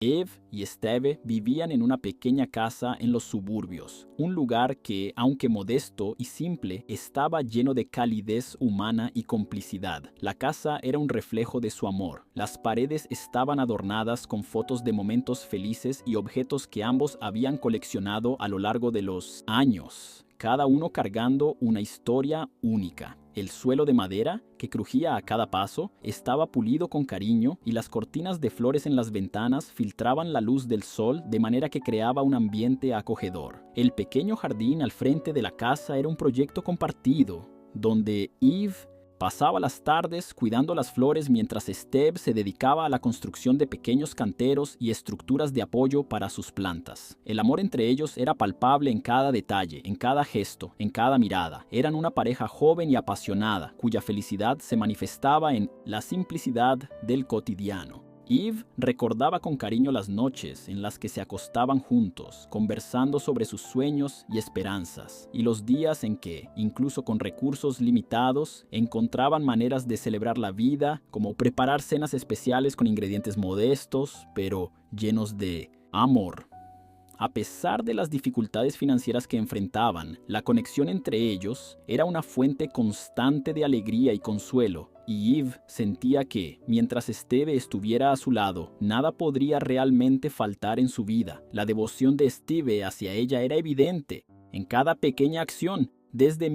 Eve y Steve vivían en una pequeña casa en los suburbios, un lugar que, aunque modesto y simple, estaba lleno de calidez humana y complicidad. La casa era un reflejo de su amor. Las paredes estaban adornadas con fotos de momentos felices y objetos que ambos habían coleccionado a lo largo de los años, cada uno cargando una historia única. El suelo de madera, que crujía a cada paso, estaba pulido con cariño y las cortinas de flores en las ventanas filtraban la luz del sol de manera que creaba un ambiente acogedor. El pequeño jardín al frente de la casa era un proyecto compartido, donde Eve pasaba las tardes cuidando las flores mientras Steve se dedicaba a la construcción de pequeños canteros y estructuras de apoyo para sus plantas. El amor entre ellos era palpable en cada detalle, en cada gesto, en cada mirada. Eran una pareja joven y apasionada, cuya felicidad se manifestaba en la simplicidad del cotidiano. Eve recordaba con cariño las noches en las que se acostaban juntos, conversando sobre sus sueños y esperanzas, y los días en que, incluso con recursos limitados, encontraban maneras de celebrar la vida, como preparar cenas especiales con ingredientes modestos, pero llenos de amor. A pesar de las dificultades financieras que enfrentaban, la conexión entre ellos era una fuente constante de alegría y consuelo, y Eve sentía que, mientras Steve estuviera a su lado, nada podría realmente faltar en su vida. La devoción de Steve hacia ella era evidente en cada pequeña acción, desde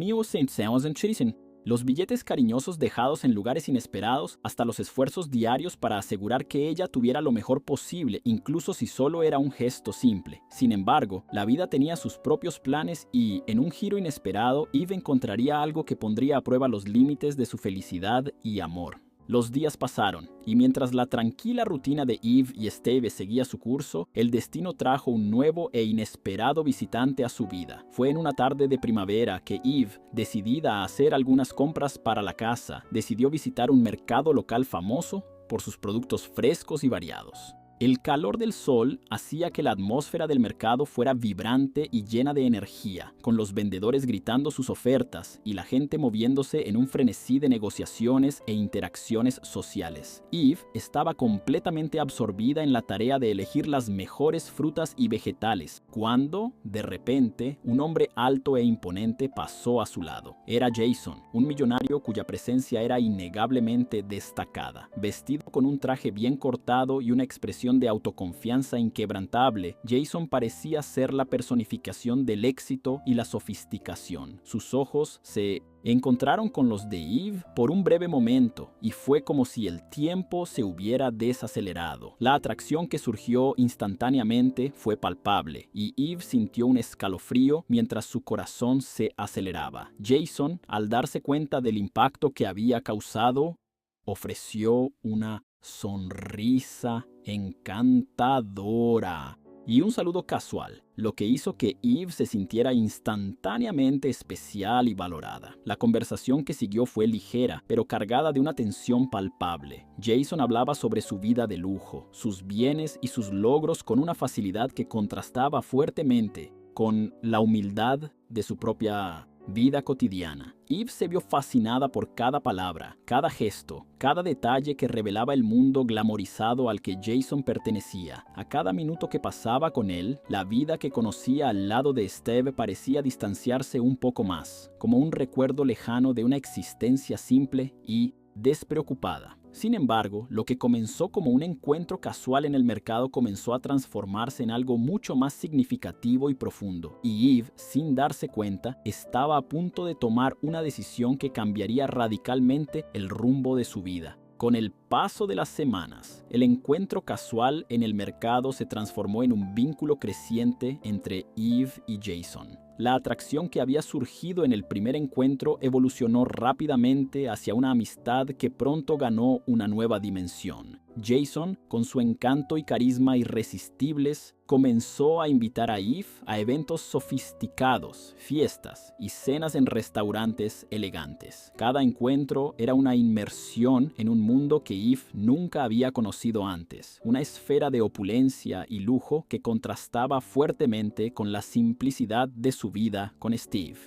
los billetes cariñosos dejados en lugares inesperados hasta los esfuerzos diarios para asegurar que ella tuviera lo mejor posible, incluso si solo era un gesto simple. Sin embargo, la vida tenía sus propios planes y, en un giro inesperado, Eve encontraría algo que pondría a prueba los límites de su felicidad y amor. Los días pasaron, y mientras la tranquila rutina de Eve y Steve seguía su curso, el destino trajo un nuevo e inesperado visitante a su vida. Fue en una tarde de primavera que Eve, decidida a hacer algunas compras para la casa, decidió visitar un mercado local famoso por sus productos frescos y variados. El calor del sol hacía que la atmósfera del mercado fuera vibrante y llena de energía, con los vendedores gritando sus ofertas y la gente moviéndose en un frenesí de negociaciones e interacciones sociales. Eve estaba completamente absorbida en la tarea de elegir las mejores frutas y vegetales, cuando, de repente, un hombre alto e imponente pasó a su lado. Era Jason, un millonario cuya presencia era innegablemente destacada. Vestido con un traje bien cortado y una expresión de autoconfianza inquebrantable, Jason parecía ser la personificación del éxito y la sofisticación. Sus ojos se encontraron con los de Eve por un breve momento y fue como si el tiempo se hubiera desacelerado. La atracción que surgió instantáneamente fue palpable y Eve sintió un escalofrío mientras su corazón se aceleraba. Jason, al darse cuenta del impacto que había causado, ofreció una sonrisa encantadora y un saludo casual, lo que hizo que Eve se sintiera instantáneamente especial y valorada. La conversación que siguió fue ligera, pero cargada de una tensión palpable. Jason hablaba sobre su vida de lujo, sus bienes y sus logros con una facilidad que contrastaba fuertemente con la humildad de su propia vida cotidiana. Eve se vio fascinada por cada palabra, cada gesto, cada detalle que revelaba el mundo glamorizado al que Jason pertenecía. A cada minuto que pasaba con él, la vida que conocía al lado de Steve parecía distanciarse un poco más, como un recuerdo lejano de una existencia simple y despreocupada. Sin embargo, lo que comenzó como un encuentro casual en el mercado comenzó a transformarse en algo mucho más significativo y profundo, y Eve, sin darse cuenta, estaba a punto de tomar una decisión que cambiaría radicalmente el rumbo de su vida. Con el paso de las semanas, el encuentro casual en el mercado se transformó en un vínculo creciente entre Eve y Jason. La atracción que había surgido en el primer encuentro evolucionó rápidamente hacia una amistad que pronto ganó una nueva dimensión. Jason, con su encanto y carisma irresistibles, comenzó a invitar a Eve a eventos sofisticados, fiestas y cenas en restaurantes elegantes. Cada encuentro era una inmersión en un mundo que Eve nunca había conocido antes, una esfera de opulencia y lujo que contrastaba fuertemente con la simplicidad de su vida con Steve.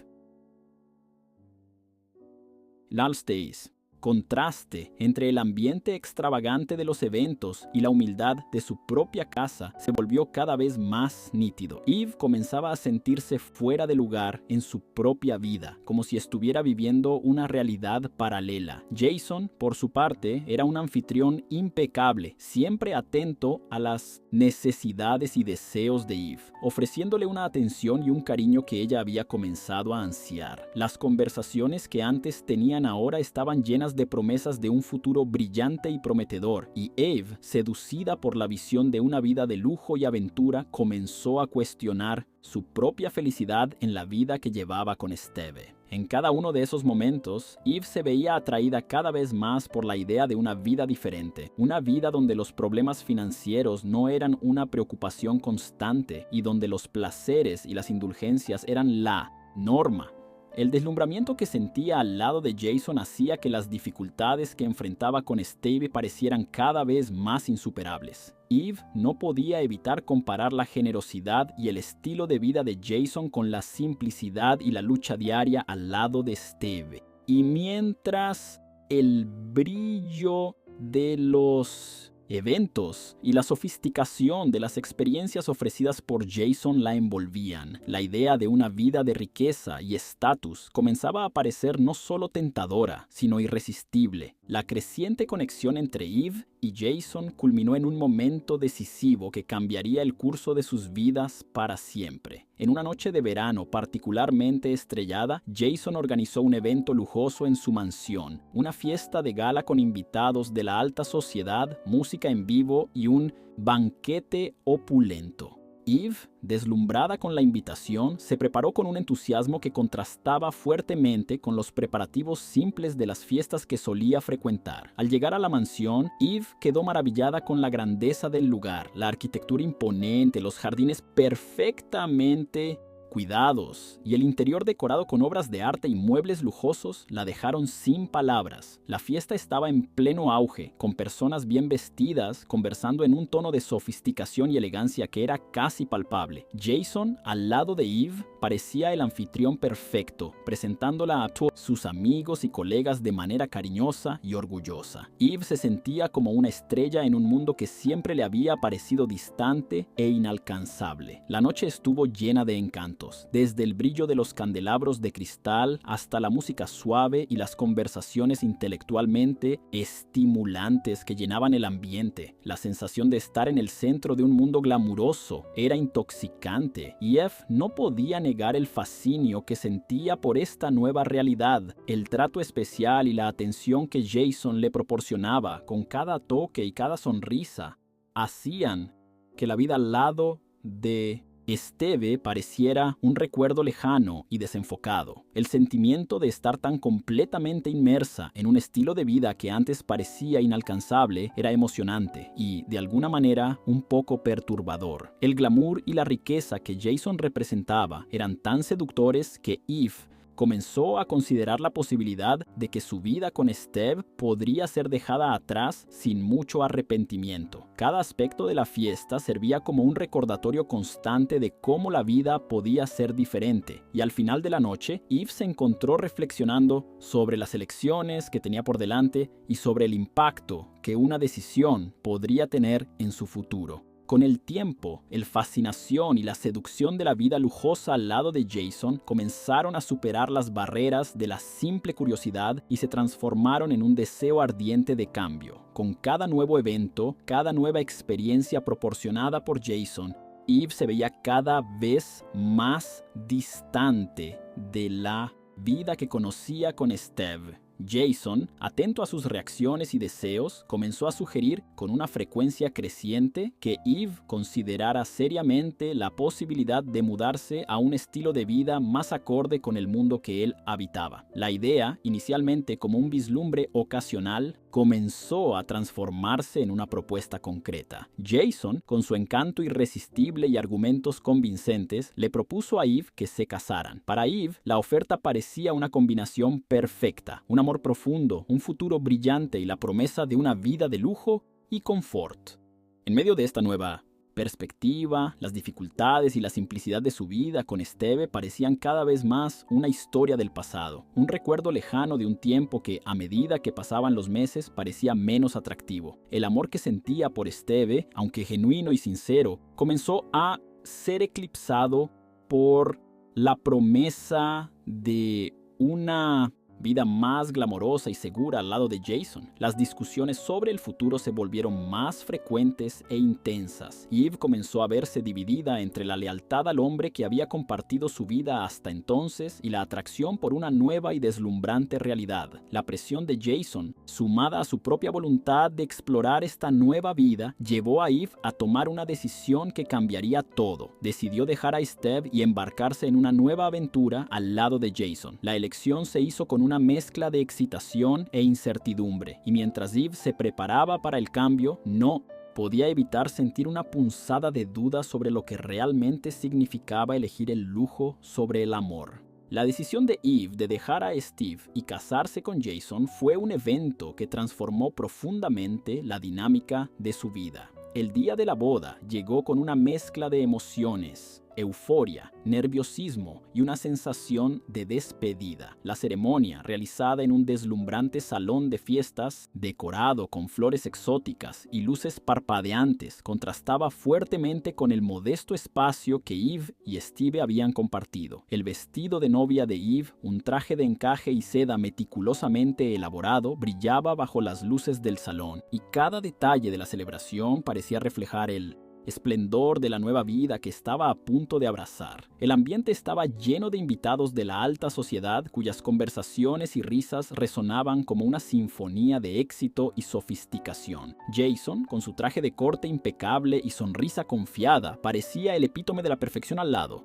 Lals Days. contraste entre el ambiente extravagante de los eventos y la humildad de su propia casa se volvió cada vez más nítido. Eve comenzaba a sentirse fuera de lugar en su propia vida, como si estuviera viviendo una realidad paralela. Jason, por su parte, era un anfitrión impecable, siempre atento a las necesidades y deseos de Eve, ofreciéndole una atención y un cariño que ella había comenzado a ansiar. Las conversaciones que antes tenían ahora estaban llenas de promesas de un futuro brillante y prometedor, y Eve, seducida por la visión de una vida de lujo y aventura, comenzó a cuestionar su propia felicidad en la vida que llevaba con Steve. En cada uno de esos momentos, Eve se veía atraída cada vez más por la idea de una vida diferente, una vida donde los problemas financieros no eran una preocupación constante y donde los placeres y las indulgencias eran la norma. El deslumbramiento que sentía al lado de Jason hacía que las dificultades que enfrentaba con Steve parecieran cada vez más insuperables. Eve no podía evitar comparar la generosidad y el estilo de vida de Jason con la simplicidad y la lucha diaria al lado de Steve. Y mientras el brillo de los eventos y la sofisticación de las experiencias ofrecidas por Jason la envolvían, la idea de una vida de riqueza y estatus comenzaba a parecer no solo tentadora, sino irresistible. La creciente conexión entre Eve y Jason culminó en un momento decisivo que cambiaría el curso de sus vidas para siempre. En una noche de verano particularmente estrellada, Jason organizó un evento lujoso en su mansión, una fiesta de gala con invitados de la alta sociedad, música en vivo y un banquete opulento. Eve, deslumbrada con la invitación, se preparó con un entusiasmo que contrastaba fuertemente con los preparativos simples de las fiestas que solía frecuentar. Al llegar a la mansión, Eve quedó maravillada con la grandeza del lugar, la arquitectura imponente, los jardines perfectamente cuidados y el interior decorado con obras de arte y muebles lujosos la dejaron sin palabras. La fiesta estaba en pleno auge, con personas bien vestidas conversando en un tono de sofisticación y elegancia que era casi palpable. Jason, al lado de Eve, parecía el anfitrión perfecto, presentándola a todos sus amigos y colegas de manera cariñosa y orgullosa. Eve se sentía como una estrella en un mundo que siempre le había parecido distante e inalcanzable. La noche estuvo llena de encanto. Desde el brillo de los candelabros de cristal hasta la música suave y las conversaciones intelectualmente estimulantes que llenaban el ambiente. La sensación de estar en el centro de un mundo glamuroso era intoxicante y Eve no podía negar el fascinio que sentía por esta nueva realidad. El trato especial y la atención que Jason le proporcionaba con cada toque y cada sonrisa hacían que la vida al lado de Steve pareciera un recuerdo lejano y desenfocado. El sentimiento de estar tan completamente inmersa en un estilo de vida que antes parecía inalcanzable era emocionante y, de alguna manera, un poco perturbador. El glamour y la riqueza que Jason representaba eran tan seductores que Eve comenzó a considerar la posibilidad de que su vida con Steve podría ser dejada atrás sin mucho arrepentimiento. Cada aspecto de la fiesta servía como un recordatorio constante de cómo la vida podía ser diferente, y al final de la noche, Eve se encontró reflexionando sobre las elecciones que tenía por delante y sobre el impacto que una decisión podría tener en su futuro. Con el tiempo, la fascinación y la seducción de la vida lujosa al lado de Jason comenzaron a superar las barreras de la simple curiosidad y se transformaron en un deseo ardiente de cambio. Con cada nuevo evento, cada nueva experiencia proporcionada por Jason, Eve se veía cada vez más distante de la vida que conocía con Steve. Jason, atento a sus reacciones y deseos, comenzó a sugerir con una frecuencia creciente que Eve considerara seriamente la posibilidad de mudarse a un estilo de vida más acorde con el mundo que él habitaba. La idea, inicialmente como un vislumbre ocasional, comenzó a transformarse en una propuesta concreta. Jason, con su encanto irresistible y argumentos convincentes, le propuso a Eve que se casaran. Para Eve, la oferta parecía una combinación perfecta: un amor profundo, un futuro brillante y la promesa de una vida de lujo y confort. En medio de esta nueva perspectiva, las dificultades y la simplicidad de su vida con Steve parecían cada vez más una historia del pasado, un recuerdo lejano de un tiempo que, a medida que pasaban los meses, parecía menos atractivo. El amor que sentía por Steve, aunque genuino y sincero, comenzó a ser eclipsado por la promesa de una vida más glamorosa y segura al lado de Jason. Las discusiones sobre el futuro se volvieron más frecuentes e intensas. Eve comenzó a verse dividida entre la lealtad al hombre que había compartido su vida hasta entonces y la atracción por una nueva y deslumbrante realidad. La presión de Jason, sumada a su propia voluntad de explorar esta nueva vida, llevó a Eve a tomar una decisión que cambiaría todo. Decidió dejar a Steve y embarcarse en una nueva aventura al lado de Jason. La elección se hizo con una mezcla de excitación e incertidumbre, y mientras Eve se preparaba para el cambio, no podía evitar sentir una punzada de duda sobre lo que realmente significaba elegir el lujo sobre el amor. La decisión de Eve de dejar a Steve y casarse con Jason fue un evento que transformó profundamente la dinámica de su vida. El día de la boda llegó con una mezcla de emociones: euforia, nerviosismo y una sensación de despedida. La ceremonia, realizada en un deslumbrante salón de fiestas, decorado con flores exóticas y luces parpadeantes, contrastaba fuertemente con el modesto espacio que Eve y Steve habían compartido. El vestido de novia de Eve, un traje de encaje y seda meticulosamente elaborado, brillaba bajo las luces del salón, y cada detalle de la celebración parecía reflejar el esplendor de la nueva vida que estaba a punto de abrazar. El ambiente estaba lleno de invitados de la alta sociedad cuyas conversaciones y risas resonaban como una sinfonía de éxito y sofisticación. Jason, con su traje de corte impecable y sonrisa confiada, parecía el epítome de la perfección al lado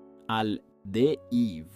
de Eve.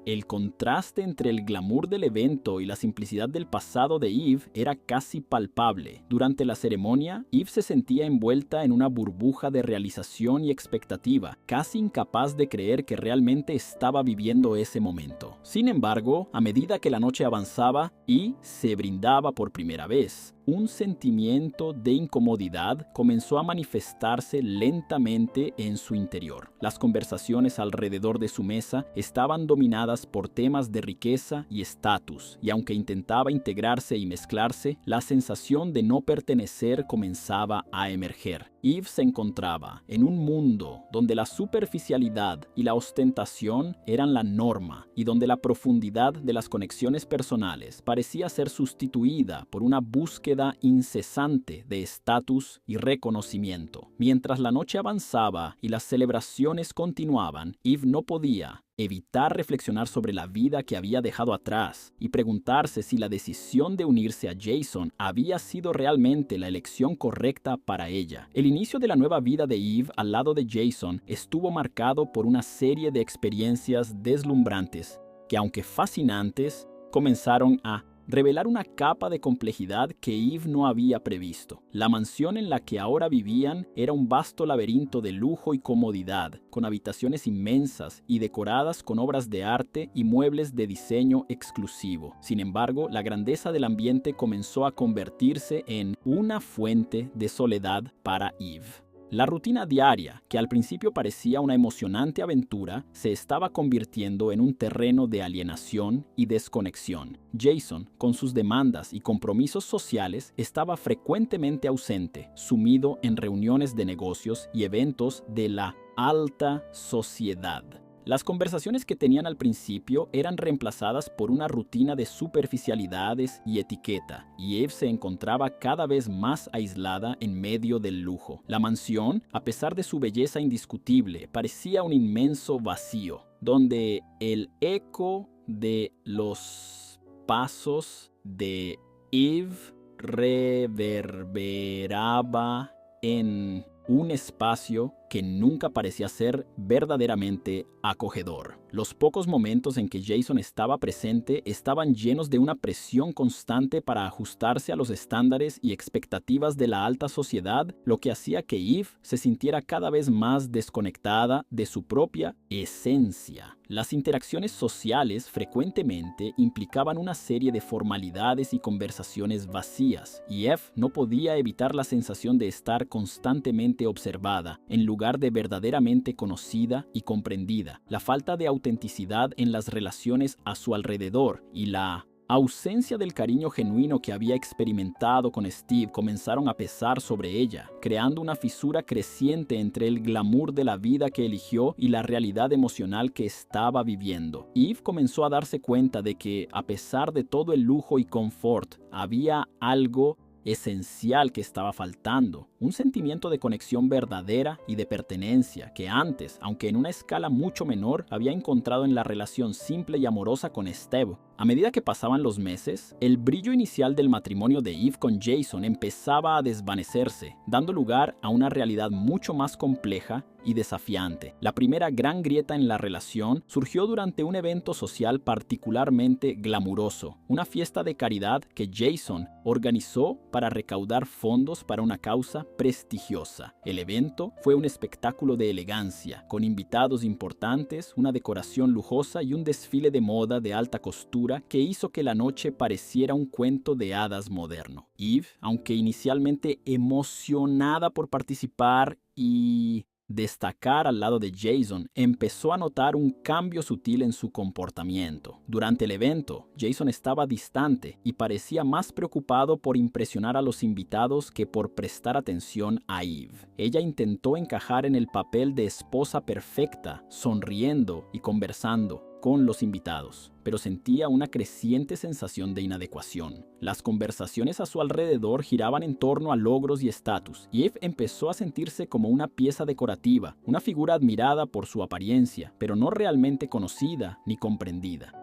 El contraste entre el glamour del evento y la simplicidad del pasado de Eve era casi palpable. Durante la ceremonia, Eve se sentía envuelta en una burbuja de realización y expectativa, casi incapaz de creer que realmente estaba viviendo ese momento. Sin embargo, a medida que la noche avanzaba y se brindaba por primera vez, un sentimiento de incomodidad comenzó a manifestarse lentamente en su interior. Las conversaciones alrededor de su mesa estaban dominadas por temas de riqueza y estatus, y aunque intentaba integrarse y mezclarse, la sensación de no pertenecer comenzaba a emerger. Eve se encontraba en un mundo donde la superficialidad y la ostentación eran la norma, y donde la profundidad de las conexiones personales parecía ser sustituida por una búsqueda incesante de estatus y reconocimiento. Mientras la noche avanzaba y las celebraciones continuaban, Eve no podía evitar reflexionar sobre la vida que había dejado atrás y preguntarse si la decisión de unirse a Jason había sido realmente la elección correcta para ella. El inicio de la nueva vida de Eve al lado de Jason estuvo marcado por una serie de experiencias deslumbrantes que, aunque fascinantes, comenzaron a revelar una capa de complejidad que Eve no había previsto. La mansión en la que ahora vivían era un vasto laberinto de lujo y comodidad, con habitaciones inmensas y decoradas con obras de arte y muebles de diseño exclusivo. Sin embargo, la grandeza del ambiente comenzó a convertirse en una fuente de soledad para Eve. La rutina diaria, que al principio parecía una emocionante aventura, se estaba convirtiendo en un terreno de alienación y desconexión. Jason, con sus demandas y compromisos sociales, estaba frecuentemente ausente, sumido en reuniones de negocios y eventos de la alta sociedad. Las conversaciones que tenían al principio eran reemplazadas por una rutina de superficialidades y etiqueta, y Eve se encontraba cada vez más aislada en medio del lujo. La mansión, a pesar de su belleza indiscutible, parecía un inmenso vacío, donde el eco de los pasos de Eve reverberaba en un espacio que nunca parecía ser verdaderamente acogedor. Los pocos momentos en que Jason estaba presente estaban llenos de una presión constante para ajustarse a los estándares y expectativas de la alta sociedad, lo que hacía que Eve se sintiera cada vez más desconectada de su propia esencia. Las interacciones sociales frecuentemente implicaban una serie de formalidades y conversaciones vacías, y Eve no podía evitar la sensación de estar constantemente observada, en lugar lugar de verdaderamente conocida y comprendida, la falta de autenticidad en las relaciones a su alrededor y la ausencia del cariño genuino que había experimentado con Steve comenzaron a pesar sobre ella, creando una fisura creciente entre el glamour de la vida que eligió y la realidad emocional que estaba viviendo. Eve comenzó a darse cuenta de que, a pesar de todo el lujo y confort, había algo esencial que estaba faltando, un sentimiento de conexión verdadera y de pertenencia que antes, aunque en una escala mucho menor, había encontrado en la relación simple y amorosa con Steve. A medida que pasaban los meses, el brillo inicial del matrimonio de Eve con Jason empezaba a desvanecerse, dando lugar a una realidad mucho más compleja y desafiante. La primera gran grieta en la relación surgió durante un evento social particularmente glamuroso, una fiesta de caridad que Jason organizó para recaudar fondos para una causa prestigiosa. El evento fue un espectáculo de elegancia, con invitados importantes, una decoración lujosa y un desfile de moda de alta costura que hizo que la noche pareciera un cuento de hadas moderno. Eve, aunque inicialmente emocionada por participar y destacar al lado de Jason, empezó a notar un cambio sutil en su comportamiento. Durante el evento, Jason estaba distante y parecía más preocupado por impresionar a los invitados que por prestar atención a Eve. Ella intentó encajar en el papel de esposa perfecta, sonriendo y conversando con los invitados, pero sentía una creciente sensación de inadecuación. Las conversaciones a su alrededor giraban en torno a logros y estatus, y Eve empezó a sentirse como una pieza decorativa, una figura admirada por su apariencia, pero no realmente conocida ni comprendida.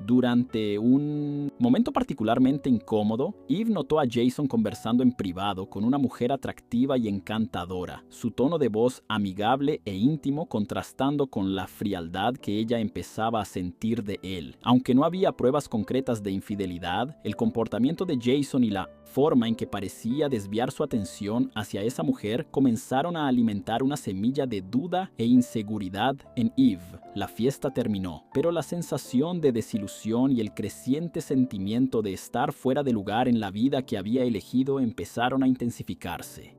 Durante un momento particularmente incómodo, Eve notó a Jason conversando en privado con una mujer atractiva y encantadora, su tono de voz amigable e íntimo contrastando con la frialdad que ella empezaba a sentir de él. Aunque no había pruebas concretas de infidelidad, el comportamiento de Jason y la forma en que parecía desviar su atención hacia esa mujer comenzaron a alimentar una semilla de duda e inseguridad en Eve. La fiesta terminó, pero la sensación de desilusión y el creciente sentimiento de estar fuera de lugar en la vida que había elegido empezaron a intensificarse.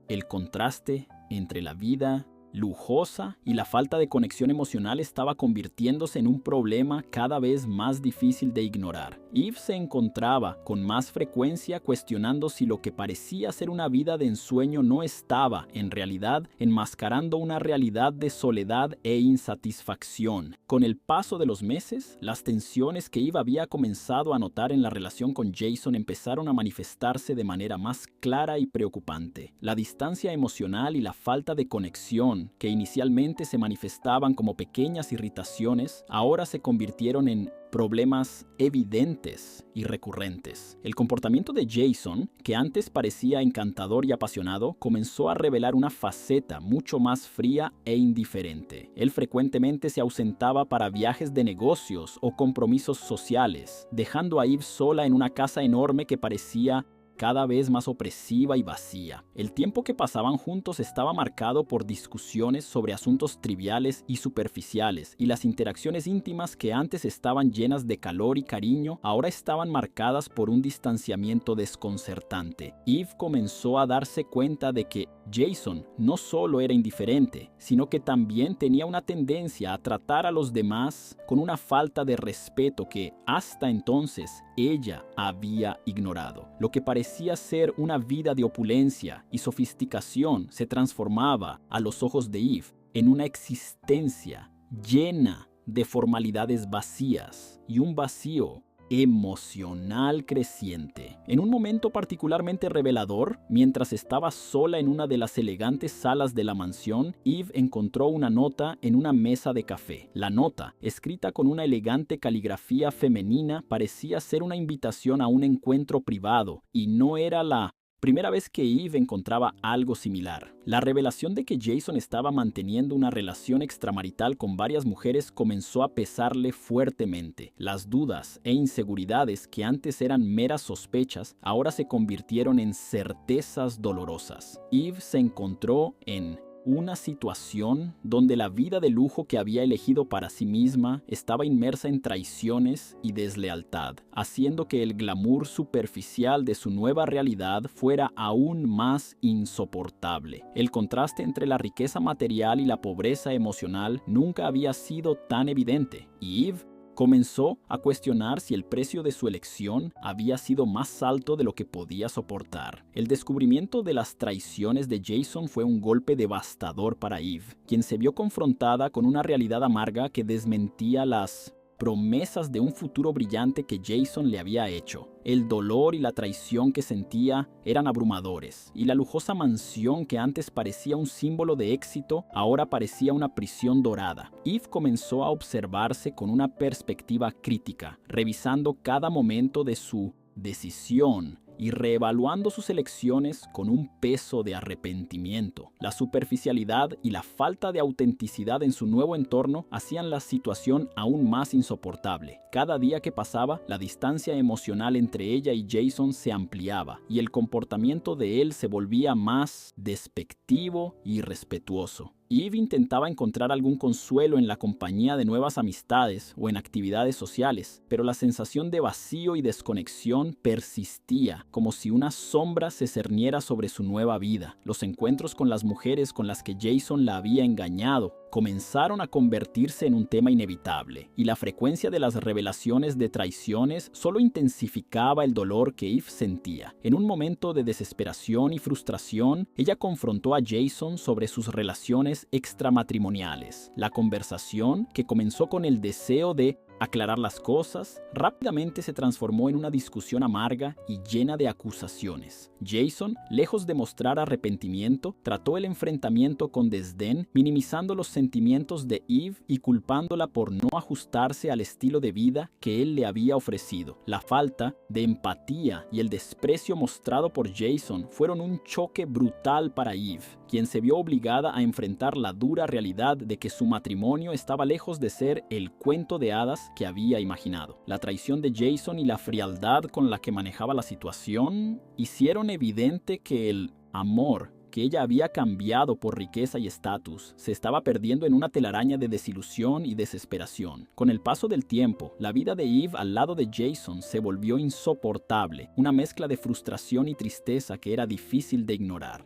El contraste entre la vida lujosa y la falta de conexión emocional estaba convirtiéndose en un problema cada vez más difícil de ignorar. Eve se encontraba con más frecuencia cuestionando si lo que parecía ser una vida de ensueño no estaba, en realidad, enmascarando una realidad de soledad e insatisfacción. Con el paso de los meses, las tensiones que Eve había comenzado a notar en la relación con Jason empezaron a manifestarse de manera más clara y preocupante. La distancia emocional y la falta de conexión, que inicialmente se manifestaban como pequeñas irritaciones, ahora se convirtieron en problemas evidentes y recurrentes. El comportamiento de Jason, que antes parecía encantador y apasionado, comenzó a revelar una faceta mucho más fría e indiferente. Él frecuentemente se ausentaba para viajes de negocios o compromisos sociales, dejando a Eve sola en una casa enorme que parecía cada vez más opresiva y vacía. El tiempo que pasaban juntos estaba marcado por discusiones sobre asuntos triviales y superficiales, y las interacciones íntimas que antes estaban llenas de calor y cariño, ahora estaban marcadas por un distanciamiento desconcertante. Eve comenzó a darse cuenta de que Jason no solo era indiferente, sino que también tenía una tendencia a tratar a los demás con una falta de respeto que, hasta entonces, ella había ignorado. Lo que parecía ser una vida de opulencia y sofisticación se transformaba, a los ojos de Eve, en una existencia llena de formalidades vacías y un vacío emocional creciente. En un momento particularmente revelador, mientras estaba sola en una de las elegantes salas de la mansión, Eve encontró una nota en una mesa de café. La nota, escrita con una elegante caligrafía femenina, parecía ser una invitación a un encuentro privado, y no era la primera vez que Eve encontraba algo similar. La revelación de que Jason estaba manteniendo una relación extramarital con varias mujeres comenzó a pesarle fuertemente. Las dudas e inseguridades que antes eran meras sospechas, ahora se convirtieron en certezas dolorosas. Eve se encontró en una situación donde la vida de lujo que había elegido para sí misma estaba inmersa en traiciones y deslealtad, haciendo que el glamour superficial de su nueva realidad fuera aún más insoportable. El contraste entre la riqueza material y la pobreza emocional nunca había sido tan evidente, y Eve comenzó a cuestionar si el precio de su elección había sido más alto de lo que podía soportar. El descubrimiento de las traiciones de Jason fue un golpe devastador para Eve, quien se vio confrontada con una realidad amarga que desmentía las promesas de un futuro brillante que Jason le había hecho. El dolor y la traición que sentía eran abrumadores, y la lujosa mansión que antes parecía un símbolo de éxito, ahora parecía una prisión dorada. Eve comenzó a observarse con una perspectiva crítica, revisando cada momento de su decisión y reevaluando sus elecciones con un peso de arrepentimiento. La superficialidad y la falta de autenticidad en su nuevo entorno hacían la situación aún más insoportable. Cada día que pasaba, la distancia emocional entre ella y Jason se ampliaba, y el comportamiento de él se volvía más despectivo y irrespetuoso. Eve intentaba encontrar algún consuelo en la compañía de nuevas amistades o en actividades sociales, pero la sensación de vacío y desconexión persistía, como si una sombra se cerniera sobre su nueva vida. Los encuentros con las mujeres con las que Jason la había engañado comenzaron a convertirse en un tema inevitable, y la frecuencia de las revelaciones de traiciones solo intensificaba el dolor que Eve sentía. En un momento de desesperación y frustración, ella confrontó a Jason sobre sus relaciones extramatrimoniales. La conversación, que comenzó con el deseo de aclarar las cosas, rápidamente se transformó en una discusión amarga y llena de acusaciones. Jason, lejos de mostrar arrepentimiento, trató el enfrentamiento con desdén, minimizando los sentimientos de Eve y culpándola por no ajustarse al estilo de vida que él le había ofrecido. La falta de empatía y el desprecio mostrado por Jason fueron un choque brutal para Eve, quien se vio obligada a enfrentar la dura realidad de que su matrimonio estaba lejos de ser el cuento de hadas que había imaginado. La traición de Jason y la frialdad con la que manejaba la situación hicieron evidente que el amor que ella había cambiado por riqueza y estatus se estaba perdiendo en una telaraña de desilusión y desesperación. Con el paso del tiempo, la vida de Eve al lado de Jason se volvió insoportable, una mezcla de frustración y tristeza que era difícil de ignorar.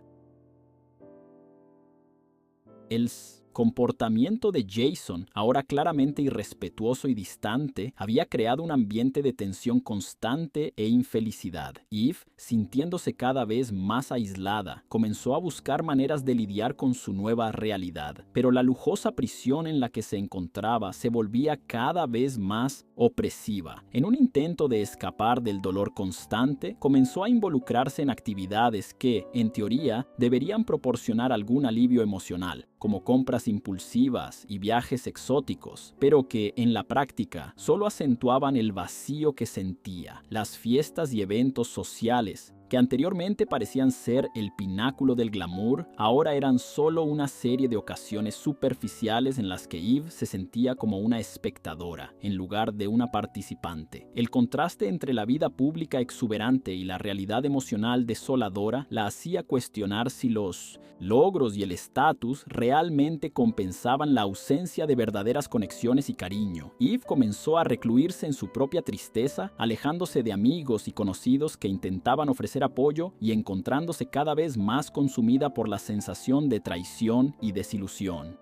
El comportamiento de Jason, ahora claramente irrespetuoso y distante, había creado un ambiente de tensión constante e infelicidad. Eve, sintiéndose cada vez más aislada, comenzó a buscar maneras de lidiar con su nueva realidad, pero la lujosa prisión en la que se encontraba se volvía cada vez más opresiva. En un intento de escapar del dolor constante, comenzó a involucrarse en actividades que, en teoría, deberían proporcionar algún alivio emocional, como compras impulsivas y viajes exóticos, pero que en la práctica solo acentuaban el vacío que sentía. Las fiestas y eventos sociales, que anteriormente parecían ser el pináculo del glamour, ahora eran solo una serie de ocasiones superficiales en las que Eve se sentía como una espectadora, en lugar de una participante. El contraste entre la vida pública exuberante y la realidad emocional desoladora la hacía cuestionar si los logros y el estatus realmente compensaban la ausencia de verdaderas conexiones y cariño. Eve comenzó a recluirse en su propia tristeza, alejándose de amigos y conocidos que intentaban ofrecer apoyo y encontrándose cada vez más consumida por la sensación de traición y desilusión.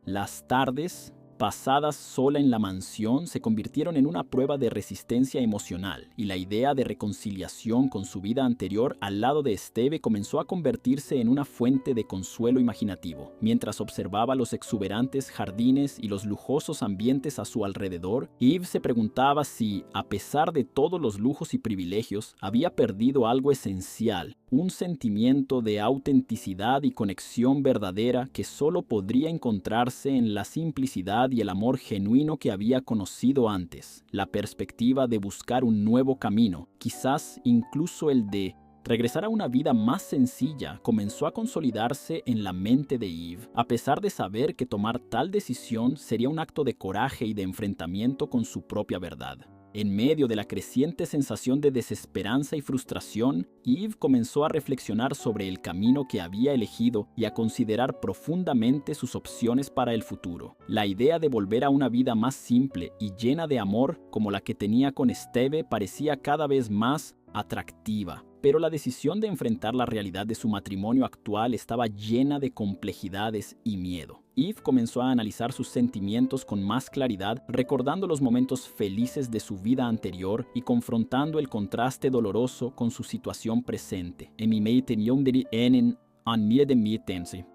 Las tardes pasadas sola en la mansión se convirtieron en una prueba de resistencia emocional, y la idea de reconciliación con su vida anterior al lado de Steve comenzó a convertirse en una fuente de consuelo imaginativo. Mientras observaba los exuberantes jardines y los lujosos ambientes a su alrededor, Eve se preguntaba si, a pesar de todos los lujos y privilegios, había perdido algo esencial, un sentimiento de autenticidad y conexión verdadera que solo podría encontrarse en la simplicidad y el amor genuino que había conocido antes. La perspectiva de buscar un nuevo camino, quizás incluso el de regresar a una vida más sencilla, comenzó a consolidarse en la mente de Eve, a pesar de saber que tomar tal decisión sería un acto de coraje y de enfrentamiento con su propia verdad. En medio de la creciente sensación de desesperanza y frustración, Eve comenzó a reflexionar sobre el camino que había elegido y a considerar profundamente sus opciones para el futuro. La idea de volver a una vida más simple y llena de amor como la que tenía con Steve parecía cada vez más atractiva. Pero la decisión de enfrentar la realidad de su matrimonio actual estaba llena de complejidades y miedo. Eve comenzó a analizar sus sentimientos con más claridad, recordando los momentos felices de su vida anterior y confrontando el contraste doloroso con su situación presente.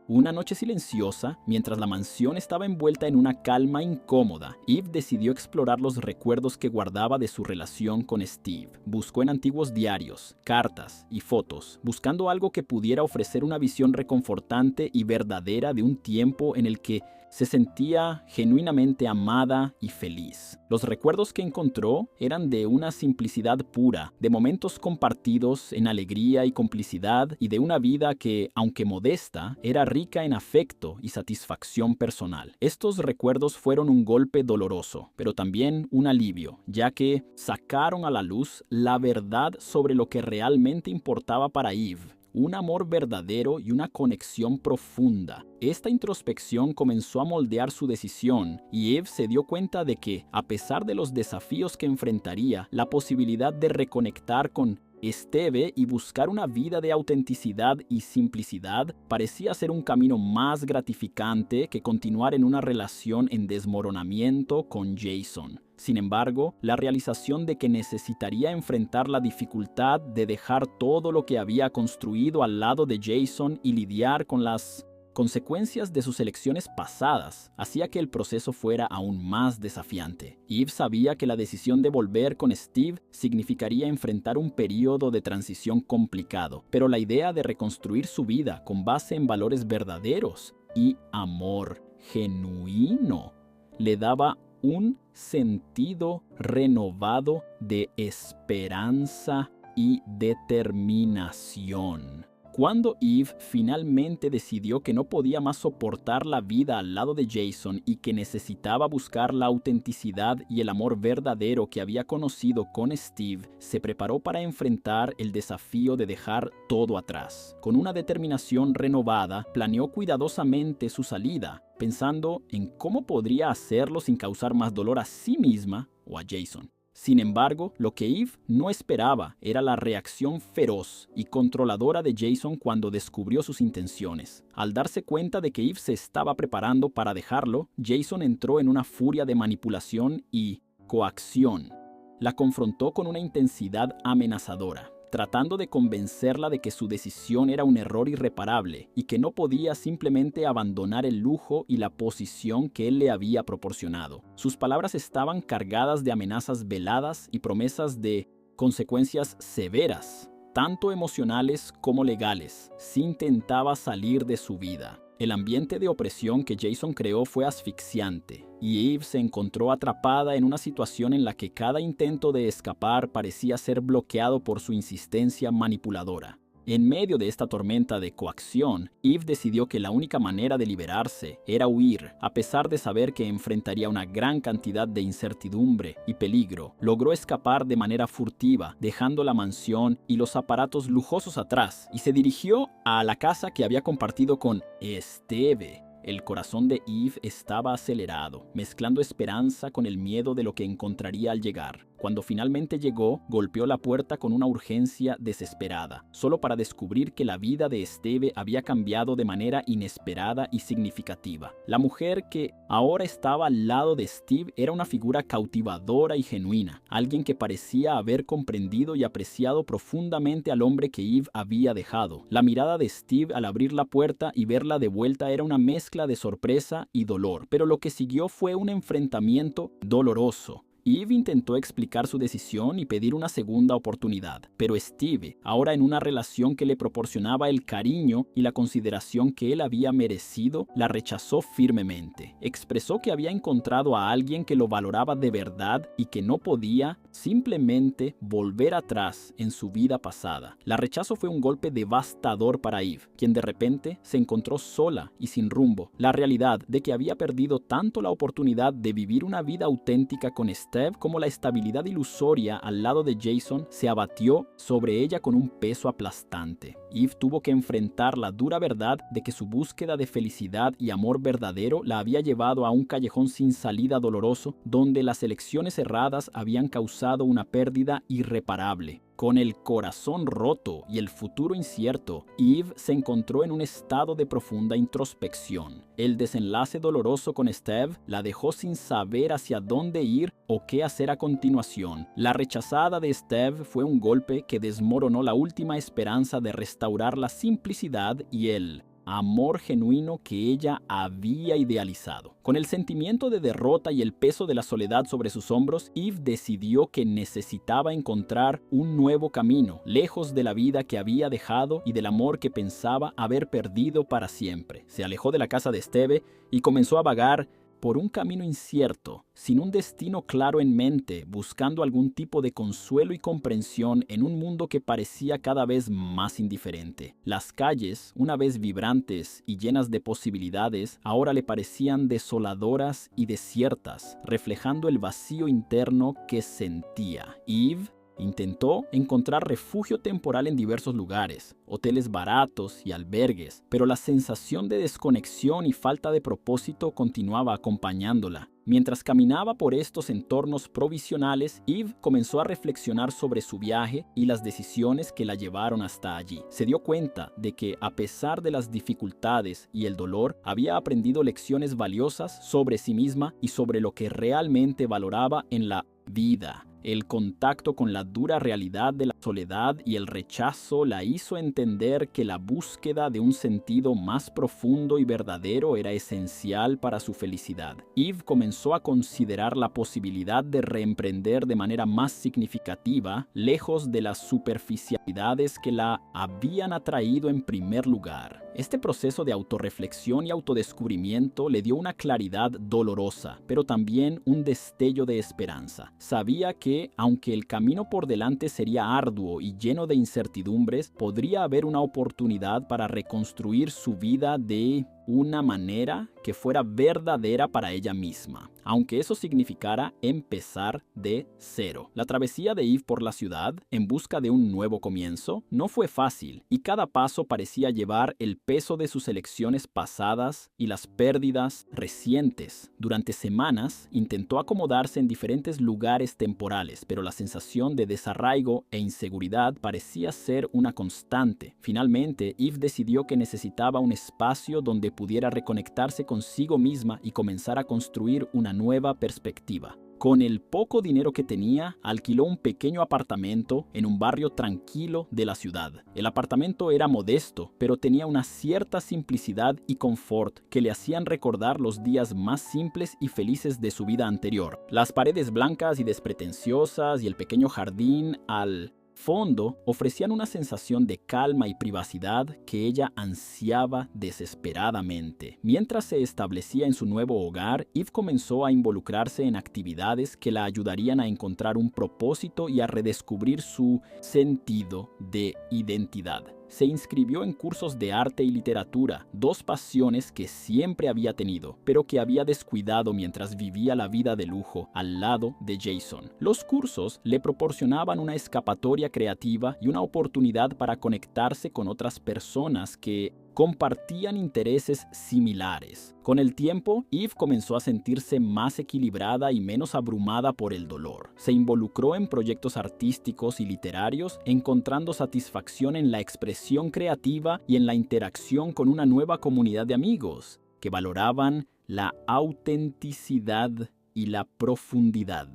Una noche silenciosa, mientras la mansión estaba envuelta en una calma incómoda, Eve decidió explorar los recuerdos que guardaba de su relación con Steve. Buscó en antiguos diarios, cartas y fotos, buscando algo que pudiera ofrecer una visión reconfortante y verdadera de un tiempo en el que se sentía genuinamente amada y feliz. Los recuerdos que encontró eran de una simplicidad pura, de momentos compartidos en alegría y complicidad y de una vida que, aunque modesta, era rica en afecto y satisfacción personal. Estos recuerdos fueron un golpe doloroso, pero también un alivio, ya que sacaron a la luz la verdad sobre lo que realmente importaba para Eve. Un amor verdadero y una conexión profunda. Esta introspección comenzó a moldear su decisión y Eve se dio cuenta de que, a pesar de los desafíos que enfrentaría, la posibilidad de reconectar con Steve y buscar una vida de autenticidad y simplicidad parecía ser un camino más gratificante que continuar en una relación en desmoronamiento con Jason. Sin embargo, la realización de que necesitaría enfrentar la dificultad de dejar todo lo que había construido al lado de Jason y lidiar con las consecuencias de sus elecciones pasadas hacía que el proceso fuera aún más desafiante. Eve sabía que la decisión de volver con Steve significaría enfrentar un periodo de transición complicado, pero la idea de reconstruir su vida con base en valores verdaderos y amor genuino le daba un sentido renovado de esperanza y determinación. Cuando Eve finalmente decidió que no podía más soportar la vida al lado de Jason y que necesitaba buscar la autenticidad y el amor verdadero que había conocido con Steve, se preparó para enfrentar el desafío de dejar todo atrás. Con una determinación renovada, planeó cuidadosamente su salida, pensando en cómo podría hacerlo sin causar más dolor a sí misma o a Jason. Sin embargo, lo que Eve no esperaba era la reacción feroz y controladora de Jason cuando descubrió sus intenciones. Al darse cuenta de que Eve se estaba preparando para dejarlo, Jason entró en una furia de manipulación y coacción. La confrontó con una intensidad amenazadora, tratando de convencerla de que su decisión era un error irreparable y que no podía simplemente abandonar el lujo y la posición que él le había proporcionado. Sus palabras estaban cargadas de amenazas veladas y promesas de consecuencias severas, tanto emocionales como legales, si intentaba salir de su vida. El ambiente de opresión que Jason creó fue asfixiante, y Eve se encontró atrapada en una situación en la que cada intento de escapar parecía ser bloqueado por su insistencia manipuladora. En medio de esta tormenta de coacción, Eve decidió que la única manera de liberarse era huir, a pesar de saber que enfrentaría una gran cantidad de incertidumbre y peligro. Logró escapar de manera furtiva, dejando la mansión y los aparatos lujosos atrás, y se dirigió a la casa que había compartido con Steve. El corazón de Eve estaba acelerado, mezclando esperanza con el miedo de lo que encontraría al llegar. Cuando finalmente llegó, golpeó la puerta con una urgencia desesperada, solo para descubrir que la vida de Steve había cambiado de manera inesperada y significativa. La mujer que ahora estaba al lado de Steve era una figura cautivadora y genuina, alguien que parecía haber comprendido y apreciado profundamente al hombre que Eve había dejado. La mirada de Steve al abrir la puerta y verla de vuelta era una mezcla de sorpresa y dolor, pero lo que siguió fue un enfrentamiento doloroso. Eve intentó explicar su decisión y pedir una segunda oportunidad, pero Steve, ahora en una relación que le proporcionaba el cariño y la consideración que él había merecido, la rechazó firmemente. Expresó que había encontrado a alguien que lo valoraba de verdad y que no podía simplemente volver atrás en su vida pasada. La rechazo fue un golpe devastador para Eve, quien de repente se encontró sola y sin rumbo. La realidad de que había perdido tanto la oportunidad de vivir una vida auténtica con Steve Steve cómo la estabilidad ilusoria al lado de Jason se abatió sobre ella con un peso aplastante. Eve tuvo que enfrentar la dura verdad de que su búsqueda de felicidad y amor verdadero la había llevado a un callejón sin salida doloroso, donde las elecciones erradas habían causado una pérdida irreparable. Con el corazón roto y el futuro incierto, Eve se encontró en un estado de profunda introspección. El desenlace doloroso con Steve la dejó sin saber hacia dónde ir o qué hacer a continuación. La rechazada de Steve fue un golpe que desmoronó la última esperanza de restaurar la simplicidad y el amor genuino que ella había idealizado. Con el sentimiento de derrota y el peso de la soledad sobre sus hombros, Eve decidió que necesitaba encontrar un nuevo camino, lejos de la vida que había dejado y del amor que pensaba haber perdido para siempre. Se alejó de la casa de Steve y comenzó a vagar por un camino incierto, sin un destino claro en mente, buscando algún tipo de consuelo y comprensión en un mundo que parecía cada vez más indiferente. Las calles, una vez vibrantes y llenas de posibilidades, ahora le parecían desoladoras y desiertas, reflejando el vacío interno que sentía. Eve intentó encontrar refugio temporal en diversos lugares, hoteles baratos y albergues, pero la sensación de desconexión y falta de propósito continuaba acompañándola. Mientras caminaba por estos entornos provisionales, Eve comenzó a reflexionar sobre su viaje y las decisiones que la llevaron hasta allí. Se dio cuenta de que, a pesar de las dificultades y el dolor, había aprendido lecciones valiosas sobre sí misma y sobre lo que realmente valoraba en la vida. El contacto con la dura realidad de la soledad y el rechazo la hizo entender que la búsqueda de un sentido más profundo y verdadero era esencial para su felicidad. Eve comenzó a considerar la posibilidad de reemprender de manera más significativa, lejos de las superficialidades que la habían atraído en primer lugar. Este proceso de autorreflexión y autodescubrimiento le dio una claridad dolorosa, pero también un destello de esperanza. Sabía que, aunque el camino por delante sería arduo y lleno de incertidumbres, podría haber una oportunidad para reconstruir su vida de una manera que fuera verdadera para ella misma, aunque eso significara empezar de cero. La travesía de Eve por la ciudad, en busca de un nuevo comienzo, no fue fácil, y cada paso parecía llevar el peso de sus elecciones pasadas y las pérdidas recientes. Durante semanas, intentó acomodarse en diferentes lugares temporales, pero la sensación de desarraigo e inseguridad parecía ser una constante. Finalmente, Eve decidió que necesitaba un espacio donde pudiera reconectarse consigo misma y comenzar a construir una nueva perspectiva. Con el poco dinero que tenía, alquiló un pequeño apartamento en un barrio tranquilo de la ciudad. El apartamento era modesto, pero tenía una cierta simplicidad y confort que le hacían recordar los días más simples y felices de su vida anterior. Las paredes blancas y despretenciosas y el pequeño jardín al fondo ofrecían una sensación de calma y privacidad que ella ansiaba desesperadamente. Mientras se establecía en su nuevo hogar, Eve comenzó a involucrarse en actividades que la ayudarían a encontrar un propósito y a redescubrir su sentido de identidad. Se inscribió en cursos de arte y literatura, dos pasiones que siempre había tenido, pero que había descuidado mientras vivía la vida de lujo al lado de Jason. Los cursos le proporcionaban una escapatoria creativa y una oportunidad para conectarse con otras personas que compartían intereses similares. Con el tiempo, Eve comenzó a sentirse más equilibrada y menos abrumada por el dolor. Se involucró en proyectos artísticos y literarios, encontrando satisfacción en la expresión creativa y en la interacción con una nueva comunidad de amigos que valoraban la autenticidad y la profundidad.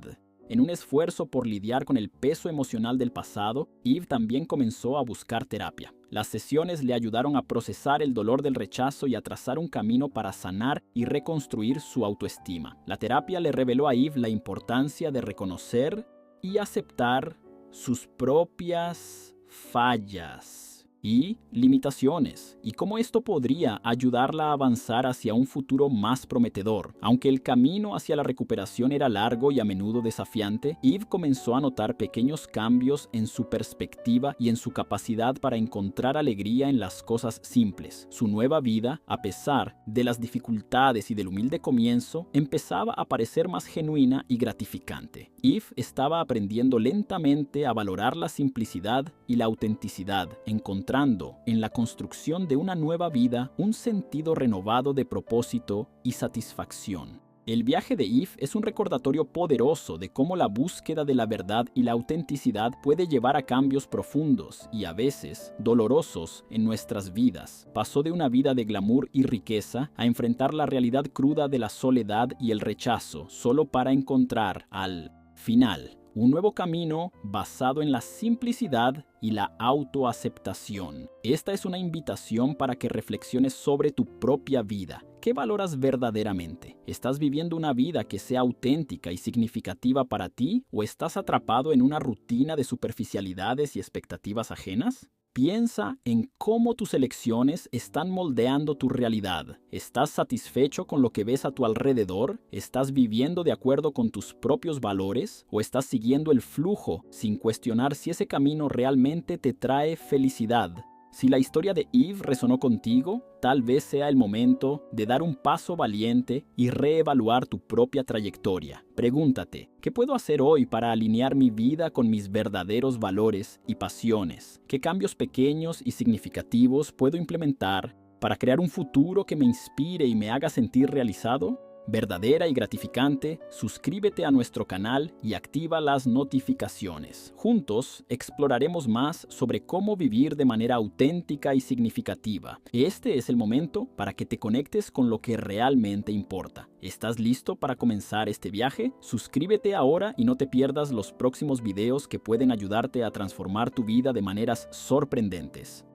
En un esfuerzo por lidiar con el peso emocional del pasado, Eve también comenzó a buscar terapia. Las sesiones le ayudaron a procesar el dolor del rechazo y a trazar un camino para sanar y reconstruir su autoestima. La terapia le reveló a Eve la importancia de reconocer y aceptar sus propias fallas y limitaciones, y cómo esto podría ayudarla a avanzar hacia un futuro más prometedor. Aunque el camino hacia la recuperación era largo y a menudo desafiante, Eve comenzó a notar pequeños cambios en su perspectiva y en su capacidad para encontrar alegría en las cosas simples. Su nueva vida, a pesar de las dificultades y del humilde comienzo, empezaba a parecer más genuina y gratificante. Eve estaba aprendiendo lentamente a valorar la simplicidad y la autenticidad, encontrando en la construcción de una nueva vida un sentido renovado de propósito y satisfacción. El viaje de Eve es un recordatorio poderoso de cómo la búsqueda de la verdad y la autenticidad puede llevar a cambios profundos y a veces dolorosos en nuestras vidas. Pasó de una vida de glamour y riqueza a enfrentar la realidad cruda de la soledad y el rechazo, solo para encontrar al final un nuevo camino basado en la simplicidad y la autoaceptación. Esta es una invitación para que reflexiones sobre tu propia vida. ¿Qué valoras verdaderamente? ¿Estás viviendo una vida que sea auténtica y significativa para ti o estás atrapado en una rutina de superficialidades y expectativas ajenas? Piensa en cómo tus elecciones están moldeando tu realidad. ¿Estás satisfecho con lo que ves a tu alrededor? ¿Estás viviendo de acuerdo con tus propios valores? ¿O estás siguiendo el flujo sin cuestionar si ese camino realmente te trae felicidad? Si la historia de Eve resonó contigo, tal vez sea el momento de dar un paso valiente y reevaluar tu propia trayectoria. Pregúntate, ¿qué puedo hacer hoy para alinear mi vida con mis verdaderos valores y pasiones? ¿Qué cambios pequeños y significativos puedo implementar para crear un futuro que me inspire y me haga sentir realizado? Verdadera y gratificante, suscríbete a nuestro canal y activa las notificaciones. Juntos exploraremos más sobre cómo vivir de manera auténtica y significativa. Este es el momento para que te conectes con lo que realmente importa. ¿Estás listo para comenzar este viaje? Suscríbete ahora y no te pierdas los próximos videos que pueden ayudarte a transformar tu vida de maneras sorprendentes.